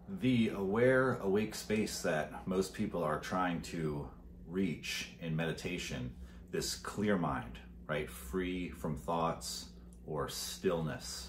The aware, awake space that most people are trying to reach in meditation, this clear mind, right? Free from thoughts or stillness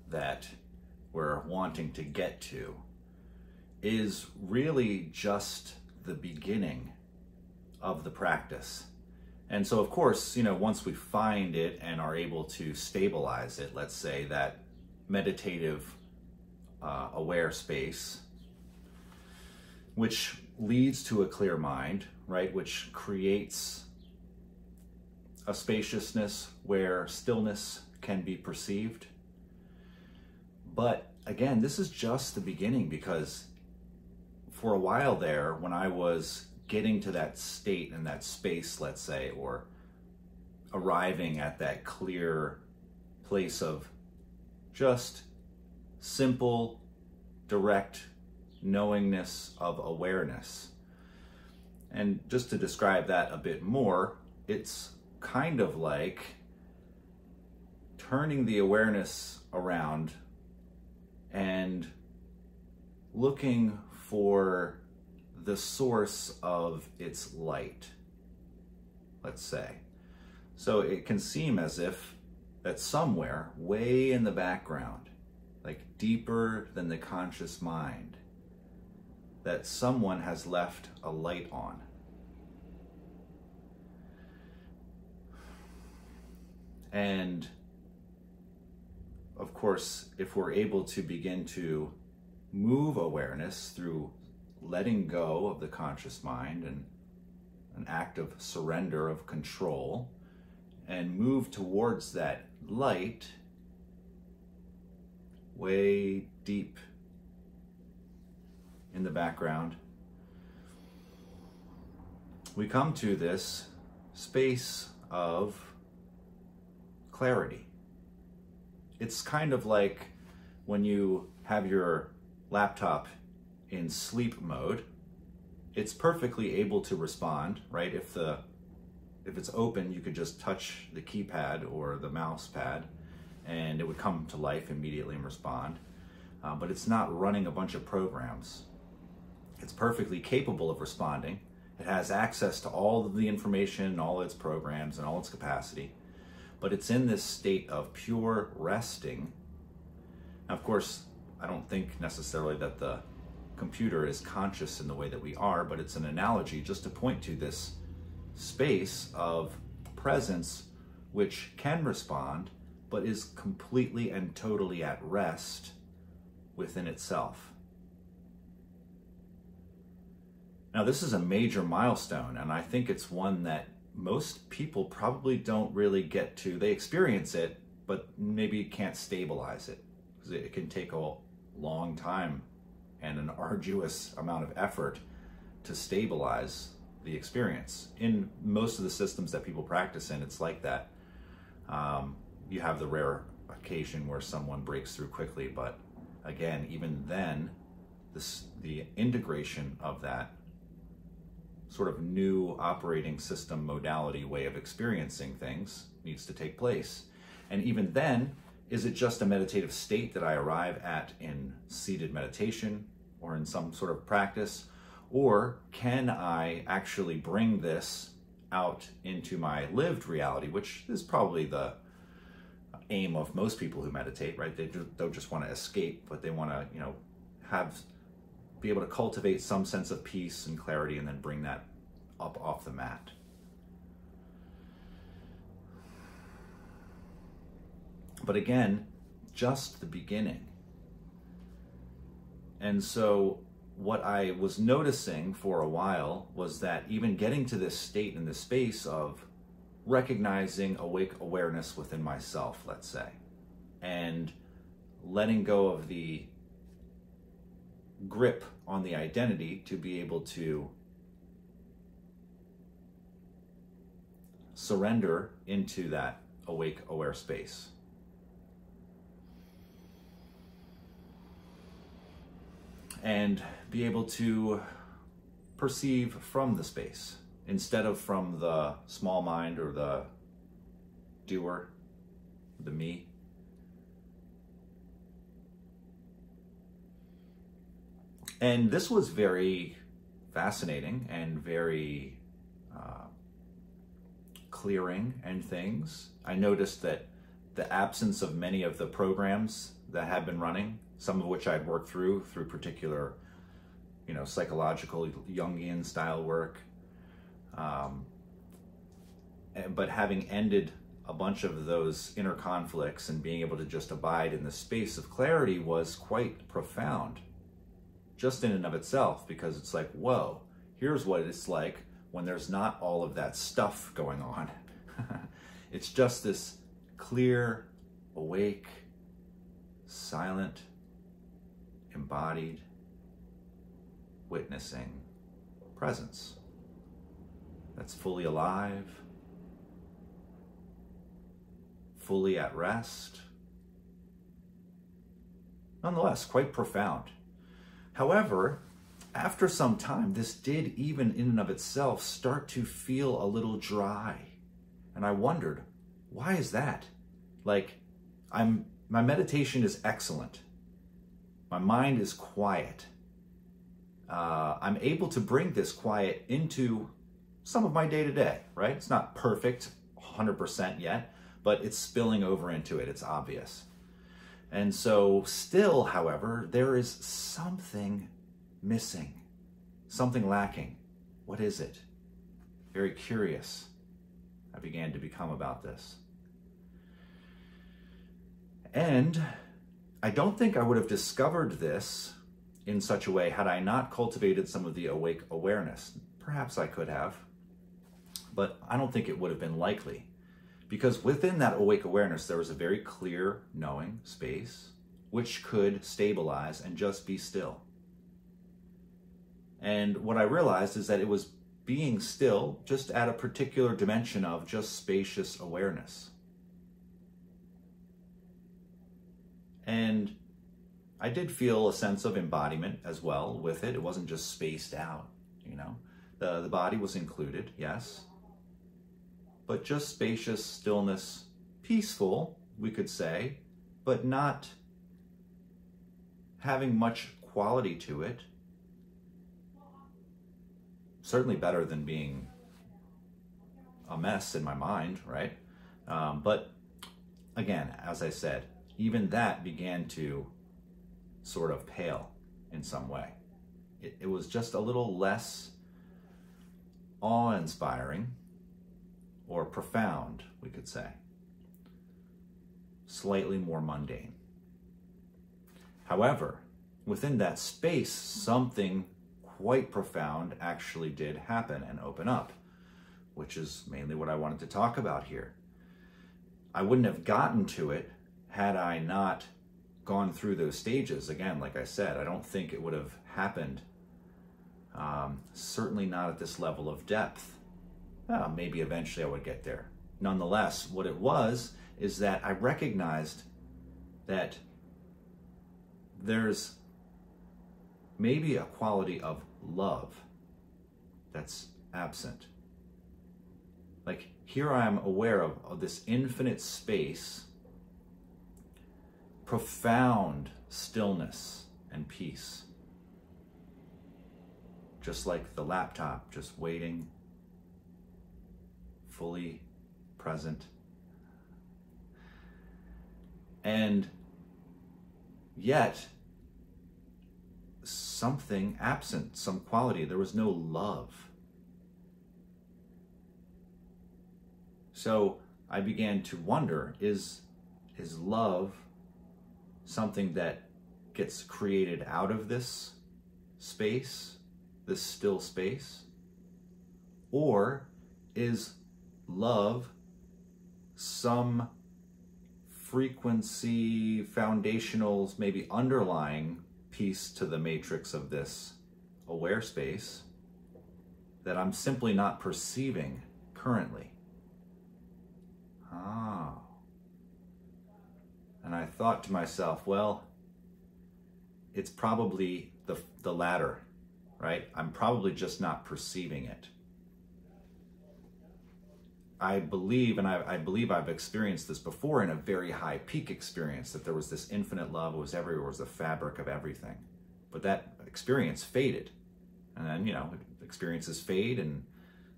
that we're wanting to get to, is really just the beginning of the practice. And so, of course, once we find it and are able to stabilize it, let's say that meditative aware space, which leads to a clear mind, right? Which creates a spaciousness where stillness can be perceived. But again, this is just the beginning, because for a while there, when I was getting to that state and that space, let's say, or arriving at that clear place of just simple, direct knowingness of awareness. And just to describe that a bit more, it's kind of like turning the awareness around and looking for the source of its light, let's say. So it can seem as if that somewhere way in the background, like deeper than the conscious mind, that someone has left a light on. And of course, if we're able to begin to move awareness through letting go of the conscious mind and an act of surrender, of control, and move towards that light way deep in the background, we come to this space of clarity. It's kind of like when you have your laptop in sleep mode, it's perfectly able to respond, right? If it's open, you could just touch the keypad or the mouse pad and it would come to life immediately and respond. But it's not running a bunch of programs. It's perfectly capable of responding. It has access to all of the information, all its programs, and all its capacity. But it's in this state of pure resting. Now, of course, I don't think necessarily that the computer is conscious in the way that we are, but it's an analogy just to point to this space of presence which can respond, but is completely and totally at rest within itself. Now, this is a major milestone, and I think it's one that most people probably don't really get to. They experience it, but maybe can't stabilize it, because it can take a long time and an arduous amount of effort to stabilize the experience. In most of the systems that people practice in, it's like that. You have the rare occasion where someone breaks through quickly, but again, even then, the integration of that sort of new operating system modality way of experiencing things needs to take place. And even then, is it just a meditative state that I arrive at in seated meditation or in some sort of practice? Or can I actually bring this out into my lived reality, which is probably the aim of most people who meditate, right? They don't just want to escape, but they want to, be able to cultivate some sense of peace and clarity and then bring that up off the mat. But again, just the beginning. And so what I was noticing for a while was that even getting to this state in this space of recognizing awake awareness within myself, let's say, and letting go of the grip on the identity to be able to surrender into that awake aware space. And be able to perceive from the space instead of from the small mind or the doer, the me. And this was very fascinating and very clearing and things. I noticed that the absence of many of the programs that had been running, some of which I'd worked through particular, psychological Jungian style work, but having ended a bunch of those inner conflicts and being able to just abide in the space of clarity was quite profound, just in and of itself, because it's like, whoa, here's what it's like when there's not all of that stuff going on. It's just this clear, awake, silent, embodied, witnessing presence that's fully alive, fully at rest. Nonetheless, quite profound. However, after some time, this did, even in and of itself, start to feel a little dry. And I wondered, why is that? Like, my meditation is excellent. My mind is quiet. I'm able to bring this quiet into some of my day-to-day, right? It's not perfect 100% yet, but it's spilling over into it. It's obvious. And so still, however, there is something missing, something lacking. What is it? Very curious, I began to become about this. And I don't think I would have discovered this in such a way had I not cultivated some of the awake awareness. Perhaps I could have, but I don't think it would have been likely. Because within that awake awareness, there was a very clear knowing space, which could stabilize and just be still. And what I realized is that it was being still just at a particular dimension of just spacious awareness. And I did feel a sense of embodiment as well with it. It wasn't just spaced out, The body was included, yes. But just spacious stillness, peaceful, we could say, but not having much quality to it. Certainly better than being a mess in my mind, right? But again, as I said, even that began to sort of pale in some way. It was just a little less awe-inspiring, or profound, we could say. Slightly more mundane. However, within that space, something quite profound actually did happen and open up, which is mainly what I wanted to talk about here. I wouldn't have gotten to it had I not gone through those stages. Again, like I said, I don't think it would have happened, certainly not at this level of depth. Maybe eventually I would get there. Nonetheless, what it was is that I recognized that there's maybe a quality of love that's absent. Like, here I am aware of this infinite space, profound stillness and peace. Just like the laptop, just waiting, fully present. And yet, something absent, some quality. There was no love. So I began to wonder, is love something that gets created out of this space, this still space? Or is love some frequency, foundational, maybe underlying piece to the matrix of this aware space that I'm simply not perceiving currently? And I thought to myself, well, it's probably the latter, right? I'm probably just not perceiving it. I believe, and I believe I've experienced this before in a very high peak experience, that there was this infinite love, it was everywhere, it was the fabric of everything. But that experience faded. And then, experiences fade and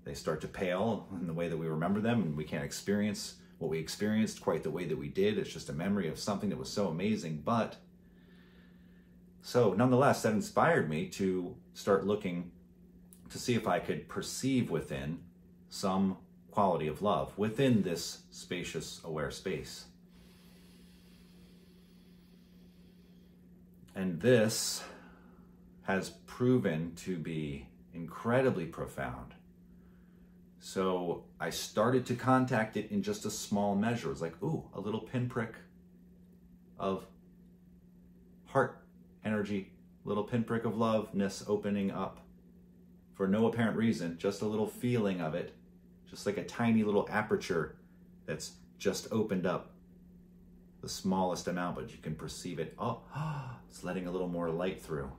they start to pale in the way that we remember them, and we can't experience what we experienced quite the way that we did. It's just a memory of something that was so amazing. But so nonetheless, that inspired me to start looking to see if I could perceive within some quality of love within this spacious, aware space. And this has proven to be incredibly profound. So I started to contact it in just a small measure. It's like, ooh, a little pinprick of heart energy, little pinprick of loveness opening up for no apparent reason, just a little feeling of it, just like a tiny little aperture that's just opened up the smallest amount, but you can perceive it. Oh, it's letting a little more light through.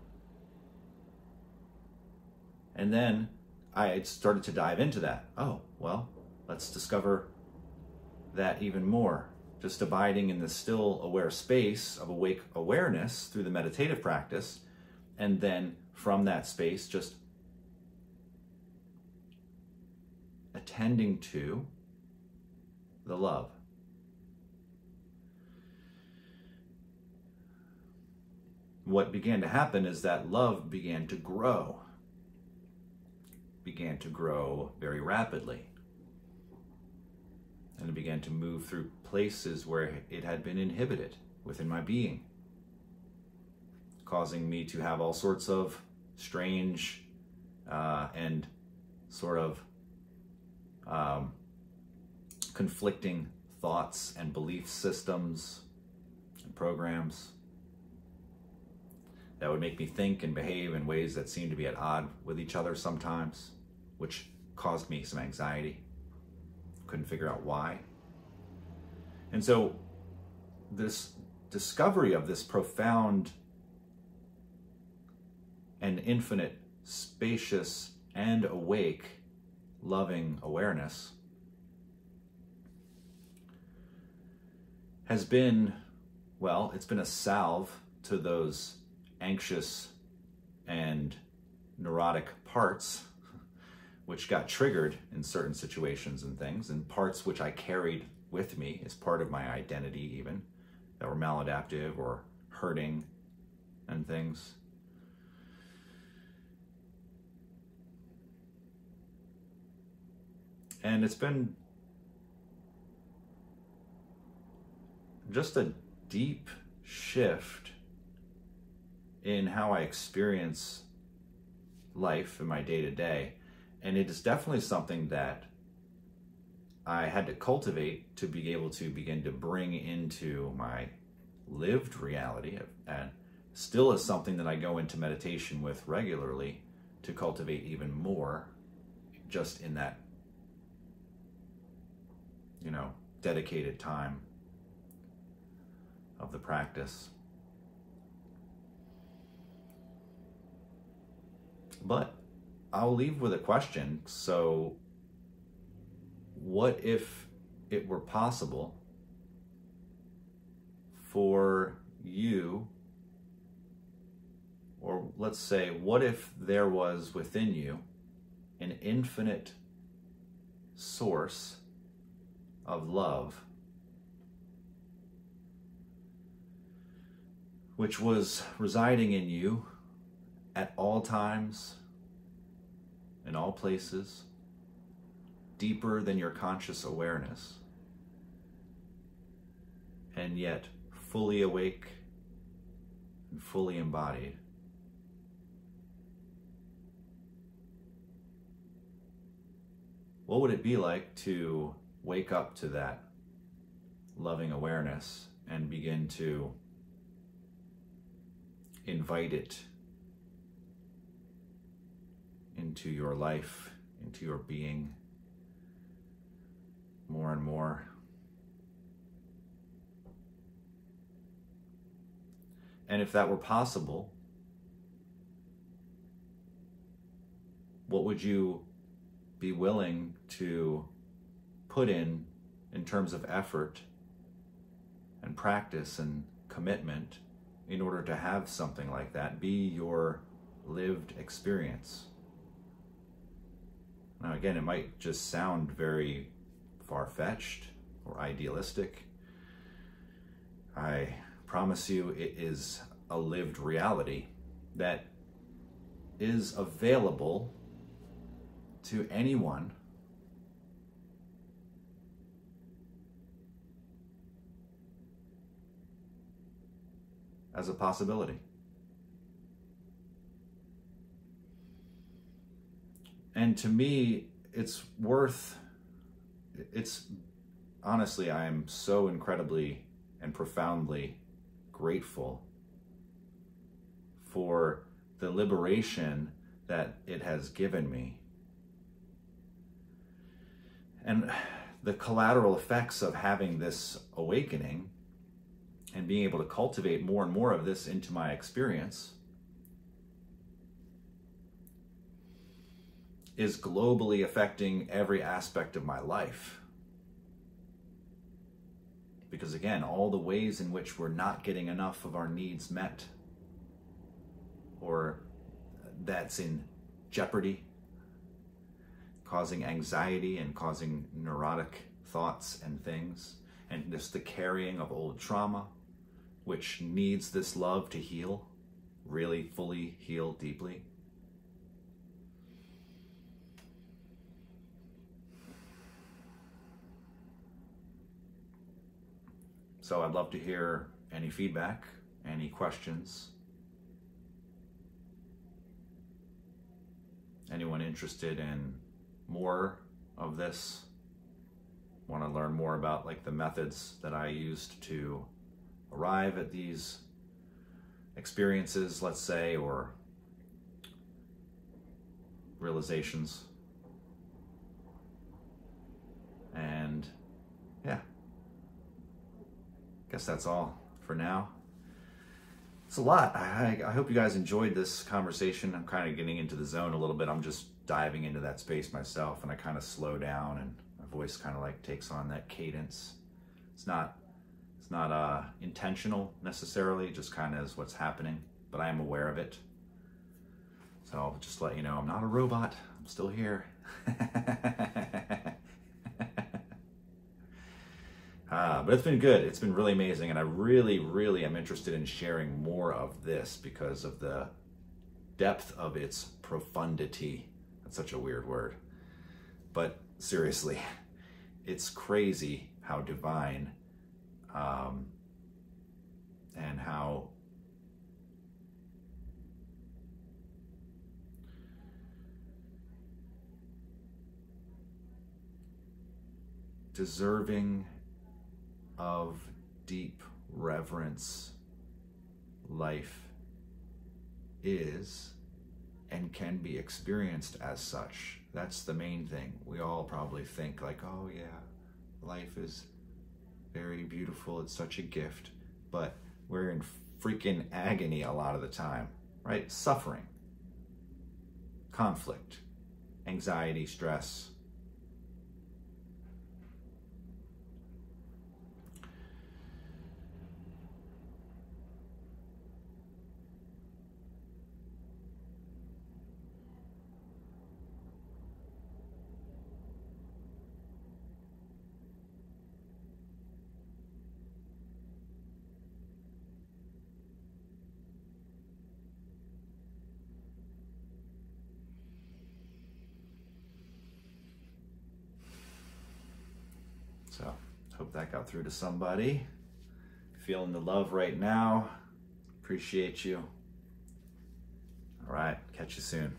And then I started to dive into that. Oh, well, let's discover that even more. Just abiding in the still aware space of awake awareness through the meditative practice. And then from that space, just attending to the love. What began to happen is that love began to grow very rapidly. And it began to move through places where it had been inhibited within my being, causing me to have all sorts of strange and sort of conflicting thoughts and belief systems and programs that would make me think and behave in ways that seemed to be at odds with each other sometimes, which caused me some anxiety. Couldn't figure out why. And so this discovery of this profound and infinite, spacious and awake, loving awareness has been, well, it's been a salve to those anxious and neurotic parts which got triggered in certain situations and things, and parts which I carried with me as part of my identity even, that were maladaptive or hurting and things. And it's been just a deep shift in how I experience life in my day-to-day. And it is definitely something that I had to cultivate to be able to begin to bring into my lived reality, and still is something that I go into meditation with regularly to cultivate even more, just in that, dedicated time of the practice. But I'll leave with a question. So what if it were possible for you, or let's say, what if there was within you an infinite source of love which was residing in you at all times, in all places, deeper than your conscious awareness, and yet fully awake and fully embodied? What would it be like to wake up to that loving awareness and begin to invite it into your life, into your being, more and more? And if that were possible, what would you be willing to put in terms of effort and practice and commitment in order to have something like that be your lived experience. Now again, it might just sound very far-fetched or idealistic. I promise you it is a lived reality that is available to anyone as a possibility. And to me, it's honestly, I am so incredibly and profoundly grateful for the liberation that it has given me. And the collateral effects of having this awakening and being able to cultivate more and more of this into my experience is globally affecting every aspect of my life. Because again, all the ways in which we're not getting enough of our needs met, or that's in jeopardy, causing anxiety and causing neurotic thoughts and things, and just the carrying of old trauma, which needs this love to heal, really fully heal deeply. So I'd love to hear any feedback, any questions. Anyone interested in more of this? Want to learn more about like the methods that I used to arrive at these experiences, let's say, or realizations. And yeah, guess that's all for now. It's a lot. I hope you guys enjoyed this conversation. I'm kind of getting into the zone a little bit. I'm just diving into that space myself, and I kind of slow down, and my voice kind of like takes on that cadence. It's not intentional necessarily, just kind of is what's happening, but I am aware of it. So I'll just let you know I'm not a robot. I'm still here. But it's been good. It's been really amazing, and I really, really am interested in sharing more of this because of the depth of its profundity. That's such a weird word. But seriously, it's crazy how divine and how deserving of deep reverence life is and can be experienced as such. That's the main thing. We all probably think like, oh yeah, life is very beautiful, it's such a gift, but we're in freaking agony a lot of the time, right? Suffering, conflict, anxiety, stress. So, hope that got through to somebody. Feeling the love right now. Appreciate you. All right, catch you soon.